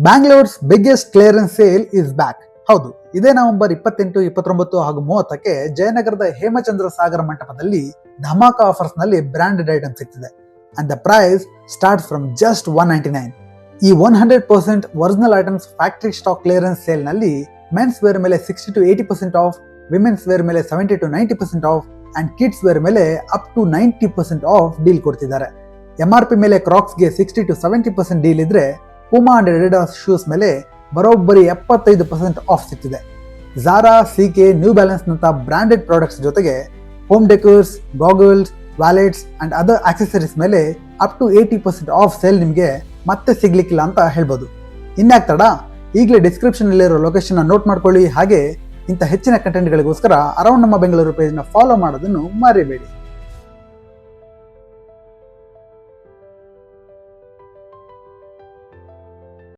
Bangalore's biggest clearance sale is back. ಹೌದು, ಇದೇ November 28, 29 ಹಾಗೂ 30ಕ್ಕೆ ಜಯನಗರದ ಹೇಮಚಂದ್ರ ಸಾಗರ ಮಂಟಪದಲ್ಲಿ ಧಮಾಕ ಆಫರ್ಸ್ ನಲ್ಲಿ ಬ್ರಾಂಡೆಡ್ ಐಟಮ್ ಸಿಗ್ತಿದೆ. And the price start from just 199. ಈ 100% original items factory stock clearance sale ನಲ್ಲಿ ಮೆನ್ಸ್ ವೇರ್ ಮೇಲೆ 60 to 80% ಆಫ್, ವಿಮೆನ್ಸ್ ವೇರ್ ಮೇಲೆ 70 to 90% off and kids wear ಮೇಲೆ ಅಪ್ ಟು 90% ಆಫ್ ಡೀಲ್ ಕೊಡ್ತಿದ್ದಾರೆ. MRP ಮೇಲೆ ಕ್ರಾಕ್ಸ್ಗೆ 60 to 70% ಡೀಲ್ ಇದ್ರೆ ಪೂಮಾ ಅಂಡ್ ಅಡಿಡಾಸ್ ಶೂಸ್ ಮೇಲೆ ಬರೋಬ್ಬರಿ 75% ಆಫ್ ಸಿಗ್ತಿದೆ. ಝಾರಾ, ಸಿಕೆ, ನ್ಯೂ ಬ್ಯಾಲೆನ್ಸ್ ನಂತ ಬ್ರಾಂಡೆಡ್ ಪ್ರಾಡಕ್ಟ್ಸ್ ಜೊತೆಗೆ home decors, goggles, wallets and other accessories ಮೇಲೆ ಅಪ್ ಟು 80% ಆಫ್ ಸೇಲ್ ನಿಮಗೆ ಮತ್ತೆ ಸಿಗ್ಲಿಕ್ಕಿಲ್ಲ ಅಂತ ಹೇಳ್ಬೋದು. ಇನ್ಯಾಕ್ ತಡ, ಈಗಲೇ ಡಿಸ್ಕ್ರಿಪ್ಷನ್ ಅಲ್ಲಿರೋ ಲೊಕೇಶನ್ ನೋಟ್ ಮಾಡ್ಕೊಳ್ಳಿ. ಹಾಗೆ ಇಂಥ ಹೆಚ್ಚಿನ ಕಂಟೆಂಟ್ಗಳಿಗೋಸ್ಕರ ಅರೌಂಡ್ ನಮ್ಮ ಬೆಂಗಳೂರು ಪೇಜ್ನ ಫಾಲೋ ಮಾಡೋದನ್ನು ಮರಿಬೇಡಿ.